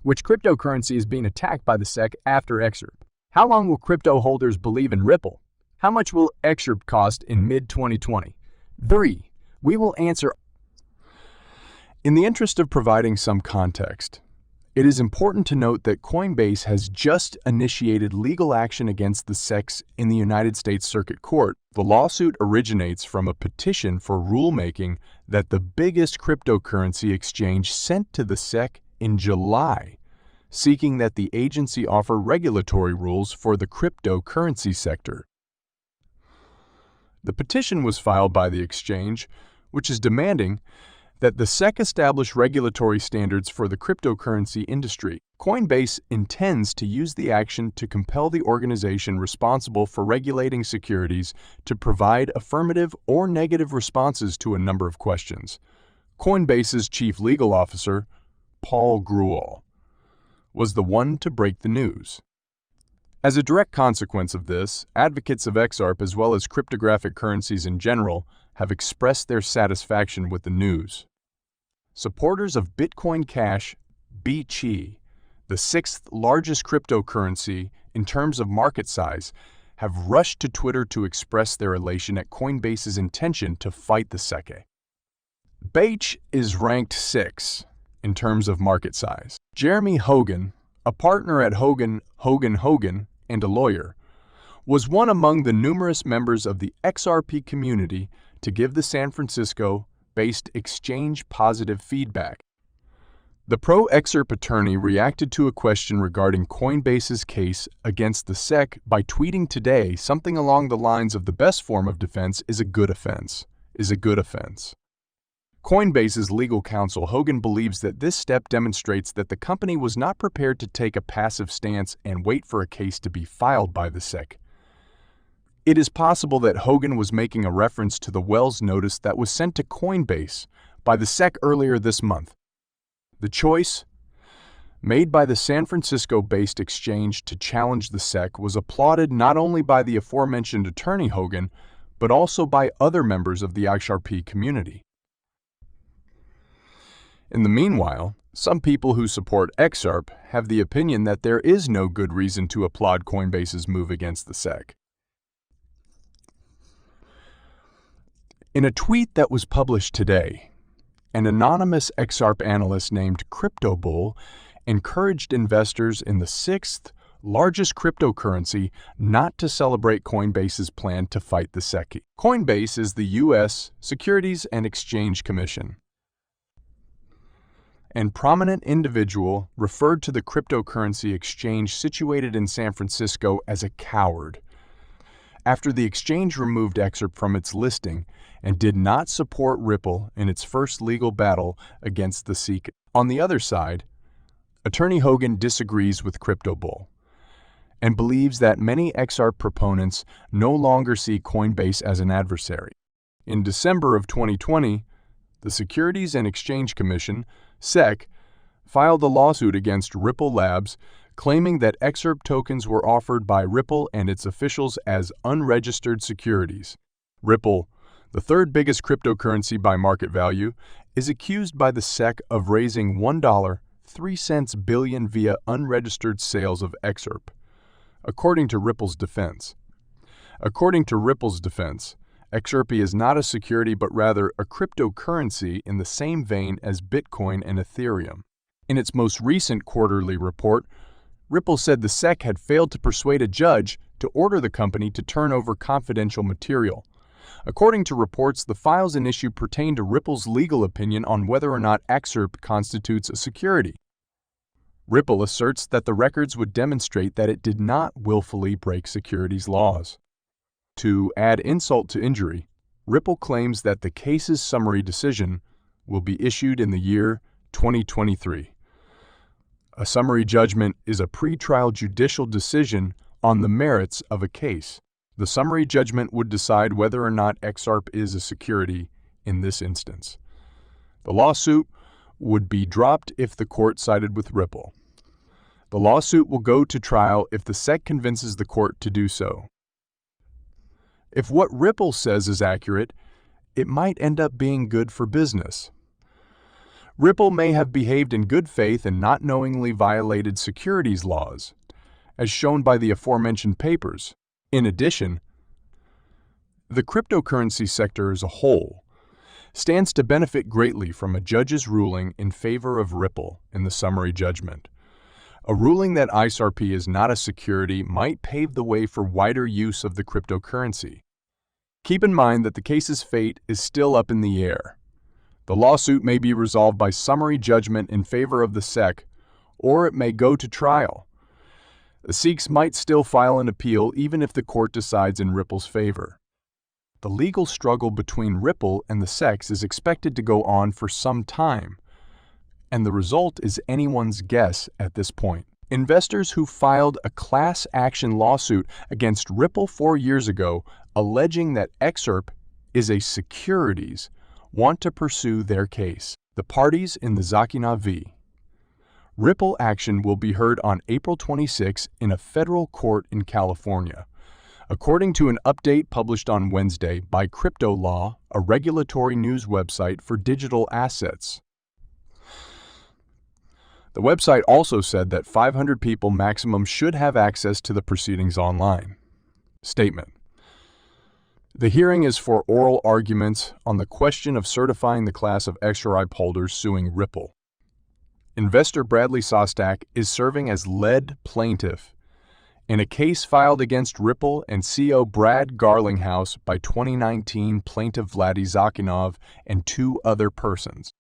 Which cryptocurrency is being attacked by the SEC after XRP? How long will crypto holders believe in Ripple? How much will XRP cost in mid-2020? 3. We will answer. In the interest of providing some context, it is important to note that Coinbase has just initiated legal action against the SEC in the United States Circuit Court. The lawsuit originates from a petition for rulemaking that the biggest cryptocurrency exchange sent to the SEC in July, seeking that the agency offer regulatory rules for the cryptocurrency sector. The petition was filed by the exchange, which is demanding that the SEC establish regulatory standards for the cryptocurrency industry. Coinbase intends to use the action to compel the organization responsible for regulating securities to provide affirmative or negative responses to a number of questions. Coinbase's chief legal officer, Paul Grewal, was the one to break the news. As a direct consequence of this, advocates of XRP as well as cryptographic currencies in general have expressed their satisfaction with the news. Supporters of Bitcoin Cash, BTC, the sixth largest cryptocurrency in terms of market size, have rushed to Twitter to express their elation at Coinbase's intention to fight the SEC. BTC is ranked 6th in terms of market size. Jeremy Hogan, a partner at Hogan and a lawyer, was one among the numerous members of the XRP community to give the San Francisco-based exchange positive feedback. The pro-XRP attorney reacted to a question regarding Coinbase's case against the SEC by tweeting today something along the lines of the best form of defense is a good offense. Coinbase's legal counsel Hogan believes that this step demonstrates that the company was not prepared to take a passive stance and wait for a case to be filed by the SEC. It is possible that Hogan was making a reference to the Wells notice that was sent to Coinbase by the SEC earlier this month. The choice made by the San Francisco-based exchange to challenge the SEC was applauded not only by the aforementioned attorney Hogan, but also by other members of the XRP community. In the meanwhile, some people who support XRP have the opinion that there is no good reason to applaud Coinbase's move against the SEC. In a tweet that was published today, an anonymous XRP analyst named CryptoBull encouraged investors in the sixth largest cryptocurrency not to celebrate Coinbase's plan to fight the SEC. Coinbase is the U.S. Securities and Exchange Commission. An prominent individual referred to the cryptocurrency exchange situated in San Francisco as a coward, after the exchange removed XRP from its listing and did not support Ripple in its first legal battle against the SEC. On the other side, Attorney Hogan disagrees with CryptoBull and believes that many XRP proponents no longer see Coinbase as an adversary. In December of 2020, the Securities and Exchange Commission, SEC, filed a lawsuit against Ripple Labs, claiming that XRP tokens were offered by Ripple and its officials as unregistered securities. Ripple, the third biggest cryptocurrency by market value, is accused by the SEC of raising $1.03 billion via unregistered sales of XRP, according to Ripple's defense. XRP is not a security but rather a cryptocurrency in the same vein as Bitcoin and Ethereum. In its most recent quarterly report, Ripple said the SEC had failed to persuade a judge to order the company to turn over confidential material. According to reports, the files in issue pertain to Ripple's legal opinion on whether or not XRP constitutes a security. Ripple asserts that the records would demonstrate that it did not willfully break securities laws. To add insult to injury, Ripple claims that the case's summary decision will be issued in the year 2023. A summary judgment is a pretrial judicial decision on the merits of a case. The summary judgment would decide whether or not XRP is a security in this instance. The lawsuit would be dropped if the court sided with Ripple. The lawsuit will go to trial if the SEC convinces the court to do so. If what Ripple says is accurate, it might end up being good for business. Ripple may have behaved in good faith and not knowingly violated securities laws, as shown by the aforementioned papers. In addition, the cryptocurrency sector as a whole stands to benefit greatly from a judge's ruling in favor of Ripple in the summary judgment. A ruling that XRP is not a security might pave the way for wider use of the cryptocurrency. Keep in mind that the case's fate is still up in the air. The lawsuit may be resolved by summary judgment in favor of the SEC, or it may go to trial. The Sikhs might still file an appeal even if the court decides in Ripple's favor. The legal struggle between Ripple and the SEC is expected to go on for some time, and the result is anyone's guess at this point. Investors who filed a class action lawsuit against Ripple 4 years ago alleging that XRP is a securities want to pursue their case. The parties in the Zakina v. Ripple action will be heard on April 26 in a federal court in California, according to an update published on Wednesday by Crypto Law, a regulatory news website for digital assets. The website also said that 500 people maximum should have access to the proceedings online. Statement: the hearing is for oral arguments on the question of certifying the class of XRP holders suing Ripple. Investor Bradley Sostak is serving as lead plaintiff in a case filed against Ripple and CEO Brad Garlinghouse by 2019 plaintiff Vladi Zakinov and 2 other persons.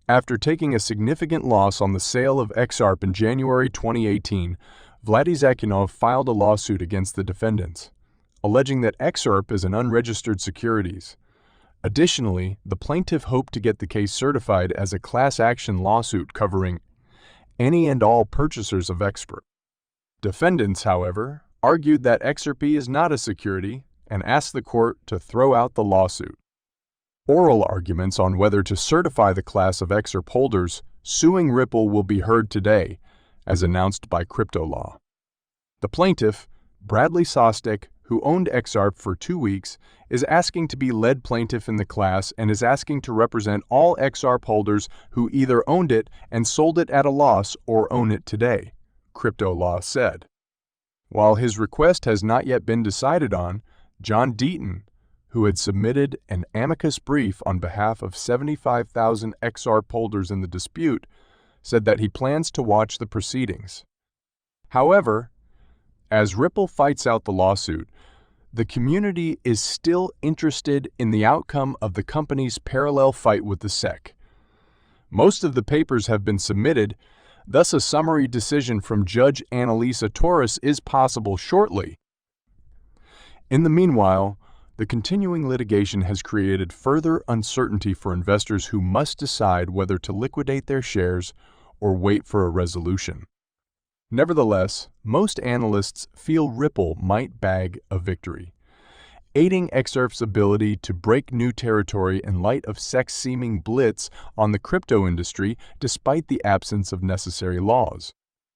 After taking a significant loss on the sale of XRP in January 2018, Vladi Zakinov filed a lawsuit against the defendants, alleging that XRP is an unregistered securities. Additionally, the plaintiff hoped to get the case certified as a class action lawsuit covering any and all purchasers of XRP. Defendants, however, argued that XRP is not a security and asked the court to throw out the lawsuit. Oral arguments on whether to certify the class of XRP holders suing Ripple will be heard today, as announced by Crypto Law. The plaintiff, Bradley Sostak, who owned XRP for 2 weeks, is asking to be lead plaintiff in the class and is asking to represent all XRP holders who either owned it and sold it at a loss or own it today, Crypto Law said. While his request has not yet been decided on, John Deaton, who had submitted an amicus brief on behalf of 75,000 XRP holders in the dispute, said that he plans to watch the proceedings. However, as Ripple fights out the lawsuit, the community is still interested in the outcome of the company's parallel fight with the SEC. Most of the papers have been submitted, thus a summary decision from Judge Annalisa Torres is possible shortly. In the meanwhile, the continuing litigation has created further uncertainty for investors who must decide whether to liquidate their shares or wait for a resolution. Nevertheless, most analysts feel Ripple might bag a victory, aiding XRP's ability to break new territory in light of SEC's seeming blitz on the crypto industry despite the absence of necessary laws.